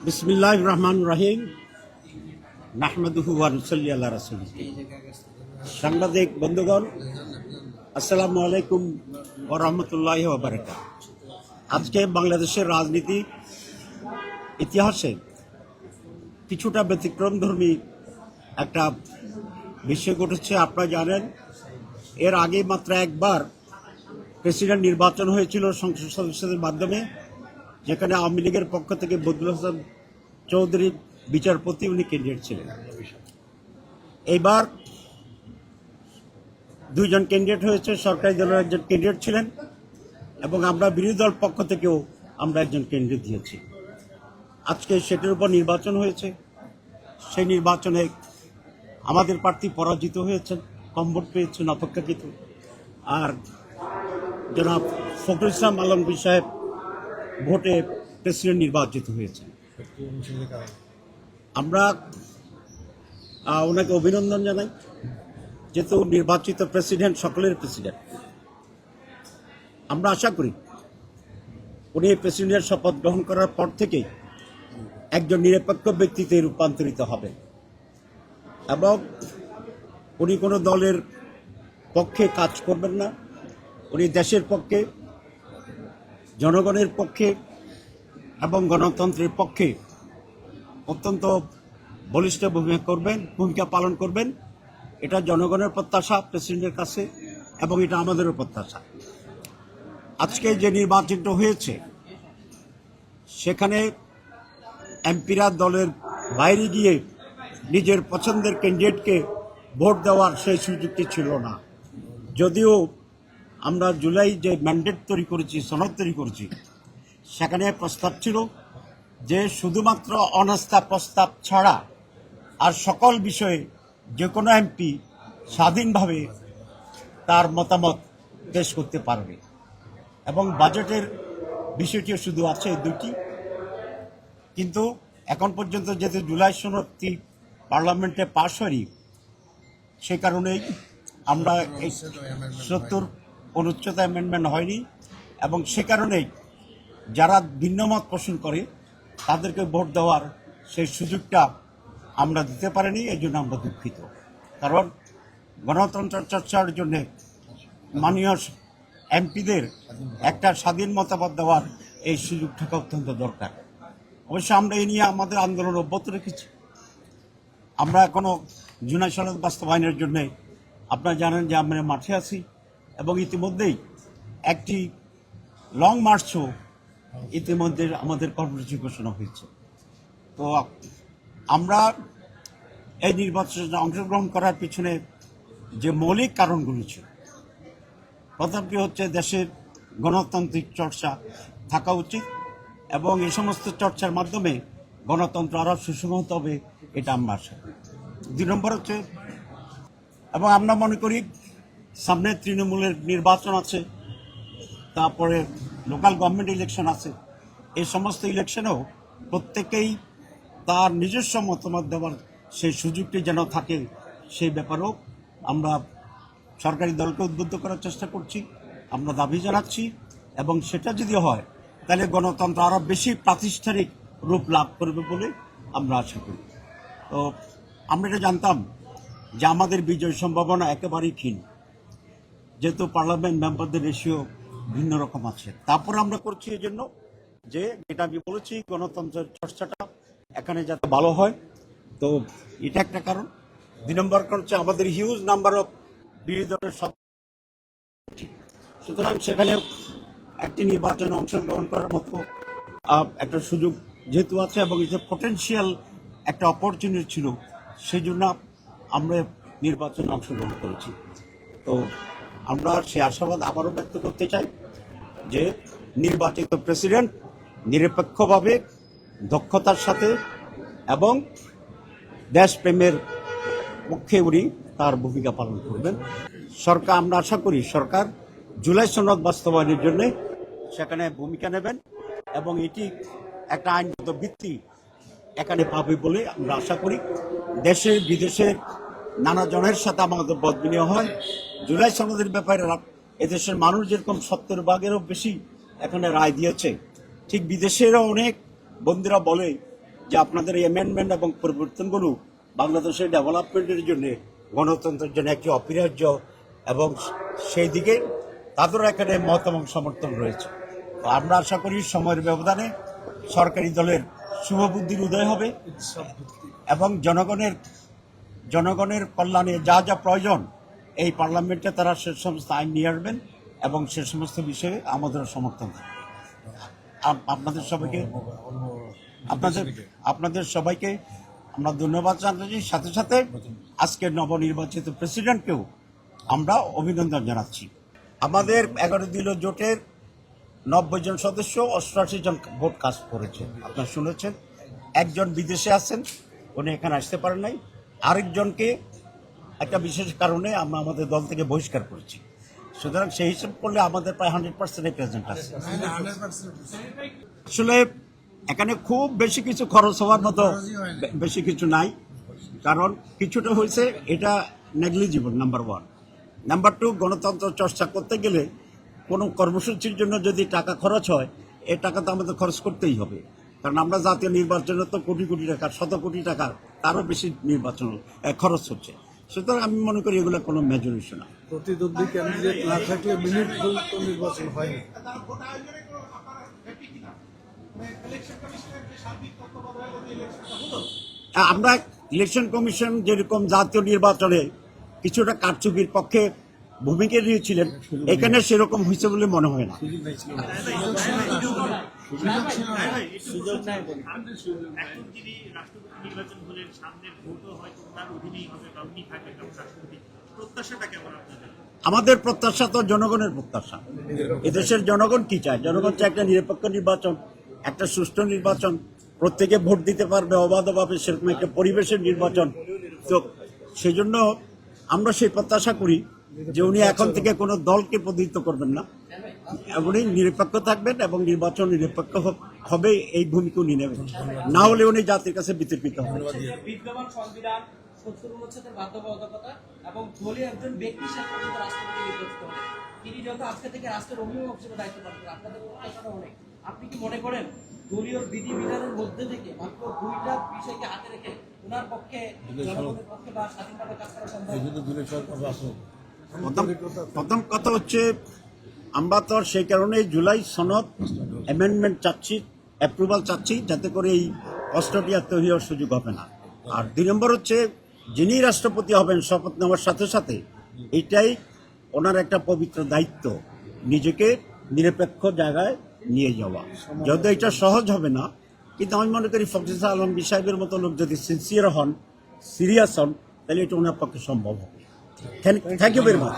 বিসমিল্লাহির রহমানির রহিম। নাহমাদুহু ওয়া নুসাল্লি আলা রাসূলিহি। সাংবাদিক বন্ধুগণ, আসসালামু আলাইকুম ওয়া রাহমাতুল্লাহি ওয়া বারাকাতুহু। আজকে বাংলাদেশের রাজনীতি ইতিহাসে কিছুটা ব্যতিক্রমধর্মী একটা বিষয় ঘটেছে। আপনারা জানেন, এর আগে মাত্র একবার প্রেসিডেন্ট নির্বাচন হয়েছিল সংসদ সদস্যদের মাধ্যমে, যেখানে আওয়ামী লীগের পক্ষ থেকে বদরুল হাসান চৌধুরী বিচারপতি উনি ক্যান্ডিডেট ছিলেন। এইবার দুইজন ক্যান্ডিডেট হয়েছে, সরকারি দলের একজন ক্যান্ডিডেট ছিলেন এবং আমরা বিরোধী দল পক্ষ থেকেও আমরা একজন ক্যান্ডিডেট দিয়েছি। আজকে সেটার উপর নির্বাচন হয়েছে। সেই নির্বাচনে আমাদের প্রার্থী পরাজিত হয়েছেন, কম ভোট পেয়েছেন অপেক্ষাকৃত। আর জনাব ফখরুল ইসলাম আলমগীর সাহেব ভোটে প্রেসিডেন্ট নির্বাচিত হয়েছেন। আমরা ওনাকে অভিনন্দন জানাই, যেহেতু নির্বাচিত প্রেসিডেন্ট সকলের প্রেসিডেন্ট। আমরা আশা করি উনি প্রেসিডেন্টের শপথ গ্রহণ করার পর থেকেই একজন নিরপেক্ষ ব্যক্তিতে রূপান্তরিত হবেন এবং উনি কোনো দলের পক্ষে কাজ করবেন না। উনি দেশের পক্ষে, জনগণের পক্ষে এবং গণতন্ত্রের পক্ষে অত্যন্ত বলিষ্ঠ ভূমিকা পালন করবেন। এটা জনগণের প্রত্যাশা প্রেসিডেন্টের কাছে এবং এটা আমাদেরও প্রত্যাশা। আজকে যে নির্বাচনটা হয়েছে সেখানে এমপিরা দলের বাইরে গিয়ে নিজের পছন্দের ক্যান্ডিডেটকে ভোট দেওয়ার সেই সুযোগটি ছিল না। যদিও আমরা জুলাই যে ম্যান্ডেট তৈরি করেছি, সনদ তৈরি করেছি, সেখানে প্রস্তাব ছিল যে শুধুমাত্র অনাস্থা প্রস্তাব ছাড়া আর সকল বিষয়ে যে কোনো এমপি স্বাধীনভাবে তার মতামত পেশ করতে পারবে এবং বাজেটের বিষয়টিও শুধু আছে দুটি। কিন্তু এখন পর্যন্ত যেহেতু জুলাই সনদটি পার্লামেন্টে পাশ হয়নি, সে কারণেই আমরা এই 70 অনুচ্ছেদ অ্যামেন্ডমেন্ট হয়নি এবং সে কারণেই যারা ভিন্নমত পোষণ করে তাদেরকে ভোট দেওয়ার সেই সুযোগটা আমরা দিতে পারিনি। এই জন্য আমরা দুঃখিত, কারণ গণতন্ত্র চর্চার জন্য মাননীয় এমপিদের একটা স্বাধীন মতামত দেওয়ার এই সুযোগ থাকা অত্যন্ত দরকার। অবশ্য আমরা এই নিয়ে আমাদের আন্দোলন অব্যাহত রেখেছি। আমরা এখনও জুলাই সনদ বাস্তবায়নের জন্য আপনারা জানেন যে আমরা মাঠে আছি এবং ইতিমধ্যেই একটি লং মার্চও ইতিমধ্যে আমাদের কর্মসূচি ঘোষণা হয়েছে। তো আমরা এই নির্বাচনে অংশগ্রহণ করার পিছনে যে মৌলিক কারণগুলি ছিল, প্রথমটি হচ্ছে দেশের গণতান্ত্রিক চর্চা থাকা উচিত এবং এই সমস্ত চর্চার মাধ্যমে গণতন্ত্র আরও সুষম হতে হবে, এটা আমরা আশা করি। 2 নম্বর হচ্ছে, এবং আমরা মনে করি সামনে তৃণমূলের নির্বাচন আছে, তারপরে লোকাল গভর্নমেন্ট ইলেকশন আছে। এই সমস্ত ইলেকশনেও প্রত্যেকেই তার নিজস্ব মতামত দেওয়ার সেই সুযোগটি যেন থাকে, সেই ব্যাপারেও আমরা সরকারি দলকে উদ্বুদ্ধ করার চেষ্টা করছি, আমরা দাবি জানাচ্ছি এবং সেটা যদি হয় তাহলে গণতন্ত্র আরও বেশি প্রাতিষ্ঠানিক রূপ লাভ করবে বলে আমরা আশা করি। তো আমরা এটা জানতাম যে আমাদের বিজয় সম্ভাবনা একেবারেই ক্ষীণ, যেহেতু পার্লামেন্ট মেম্বারদের রেশিও ভিন্ন রকম আছে। তারপর আমরা করছি এই জন্য যে, যেটা আমি বলেছি, গণতন্ত্রের চর্চাটা এখানে যাতে ভালো হয়। তো এটা একটা কারণ। 2 নম্বর কারণ হচ্ছে আমাদের হিউজ নাম্বার অফ বিরোধী দলের সব, সুতরাং সেখানে একটি নির্বাচনে অংশগ্রহণ করার মতো একটা সুযোগ যেহেতু আছে এবং এটা পটেনশিয়াল একটা অপরচুনিটি ছিল, সেই জন্য আমরা নির্বাচনে অংশগ্রহণ করেছি। তো আমরা সেই আশাবাদ আবারও ব্যক্ত করতে চাই যে নির্বাচিত প্রেসিডেন্ট নিরপেক্ষভাবে, দক্ষতার সাথে এবং দেশপ্রেমের পক্ষে উনি তার ভূমিকা পালন করবেন। সরকার, আমরা আশা করি সরকার জুলাই সনদ বাস্তবায়নের জন্য সেখানে ভূমিকা নেবেন এবং এটি একটা আইনগত ভিত্তি এখানে পাবে বলে আমরা আশা করি। দেশে বিদেশে নানা জনের সাথে আমাদের বদবিনিময় হয়। জুলাই সনদের ব্যাপারে এদেশের মানুষ যেরকম 70% বেশি এখানে রায় দিয়েছে, ঠিক বিদেশেরও অনেক বন্ধুরা বলে যে আপনাদের এই অ্যামেন্ডমেন্ট এবং পরিবর্তনগুলো বাংলাদেশের ডেভেলপমেন্টের জন্য, গণতন্ত্রের জন্য একটি অপরিহার্য, এবং সেই দিকে তাদেরও এখানে মত এবং সমর্থন রয়েছে। তো আমরা আশা করি সময়ের ব্যবধানে সরকারি দলের শুভবুদ্ধির উদয় হবে এবং জনগণের কল্যাণে যা যা প্রয়োজন এই পার্লামেন্টে তারা সে সমস্ত আইন নিয়ে আসবেন এবং সে সমস্ত বিষয়ে আমাদের সমর্থন থাকবে। আপনাদের সবাইকে আমরা ধন্যবাদ জানাচ্ছি, সাথে সাথে আজকে নবনির্বাচিত প্রেসিডেন্টকেও আমরা অভিনন্দন জানাচ্ছি। আমাদের 11 দলীয় জোটের 90 জন সদস্য 88 জন ভোট কাস্ট করেছে, আপনারা শুনেছেন। একজন বিদেশে আছেন, উনি এখানে আসতে পারেন নাই। আরেকজনকে একটা বিশেষ কারণে আমরা আমাদের দল থেকে বহিষ্কার করেছি। সুতরাং সেই হিসাব করলে আমাদের প্রায় 100% প্রেজেন্ট আছে। আসলে এখানে খুব বেশি কিছু খরচ হওয়ার মতো বেশি কিছু নাই, কারণ কিছুটা হয়েছে, এটা নেগলিজিবল, নাম্বার 1। নাম্বার 2, গণতন্ত্র চর্চা করতে গেলে কোনো কর্মসূচির জন্য যদি টাকা খরচ হয়, এই টাকা তো আমাদের খরচ করতেই হবে, কারণ আমরা জাতীয় নির্বাচনে তো কোটি কোটি টাকা, শত কোটি টাকা, তারও বেশি নির্বাচন খরচ হচ্ছে। সুতরাং আমি মনে করি এগুলো কোনো মেজর ইস্যু না। প্রতিদ্বন্দ্বী ক্যান্ডিডেট না থাকলে মিনিট পর্যন্ত নির্বাচন হয়নি। আমরা ইলেকশন কমিশন যেরকম জাতীয় নির্বাচনে কিছুটা কারচুপির পক্ষে ভূমিকা নিয়েছিলেন, এখানে সেরকম হয়েছে বলে মনে হয় না। আমাদের প্রত্যাশা তো জনগণের প্রত্যাশা। এদেশের জনগণ কি চায়? জনগণ চায় একটা নিরপেক্ষ নির্বাচন, একটা সুষ্ঠু নির্বাচন, প্রত্যেকে ভোট দিতে পারবে অবাধভাবে, সেরকম একটা পরিবেশের নির্বাচন। তো সেই জন্য আমরা সেই প্রত্যাশা করি যে উনি এখন থেকে কোনো দলকে প্রতিনিধিত্ব করবেন না, উনি নিরপেক্ষ থাকবেন এবং নির্বাচন নিরপেক্ষ হবে, এই ভূমিকা উনি নেবেন। না হলে উনি জাতির কাছে বিতর্কিত হবেন। বিদ্যমান সংবিধান 70 অনুচ্ছেদের বাধ্যবাধকতা এবং দলীয় একজন ব্যক্তির সাথে রাষ্ট্রপতি নির্বাচিত হবে, তিনি যত আজকে থেকে রাষ্ট্রের অভিভাবক হিসেবে দায়িত্ব পালন করেন। আপনাদের প্রত্যাশা অনেক। আপনি কি মনে করেন দলীয় বিধিবিধানের মধ্যে থেকে মাত্র 2টা বিষয়কে হাতে রেখে ওনার পক্ষে, জনগণের পক্ষে বা স্বাধীনভাবে কাজ করা সম্ভব? প্রথম কথা হচ্ছে, আমরা তো সেই কারণে জুলাই সনদ অ্যামেন্ডমেন্ট চাচ্ছি, অ্যাপ্রুভাল চাচ্ছি, যাতে করে এই কষ্টটি আর তৈরি হওয়ার সুযোগ হবে না। আর 2 নম্বর হচ্ছে, যিনি রাষ্ট্রপতি হবেন শপথ নেওয়ার সাথে সাথে এইটাই ওনার একটা পবিত্র দায়িত্ব, নিজেকে নিরপেক্ষ জায়গায় নিয়ে যাওয়া। যদিও এটা সহজ হবে না, কিন্তু আমি মনে করি ফখরুল আলম সাহেবের মতো লোক যদি সিনসিয়ার হন, সিরিয়াস হন, তাহলে এটা ওনার পক্ষে সম্ভব হবে। Thank you very much.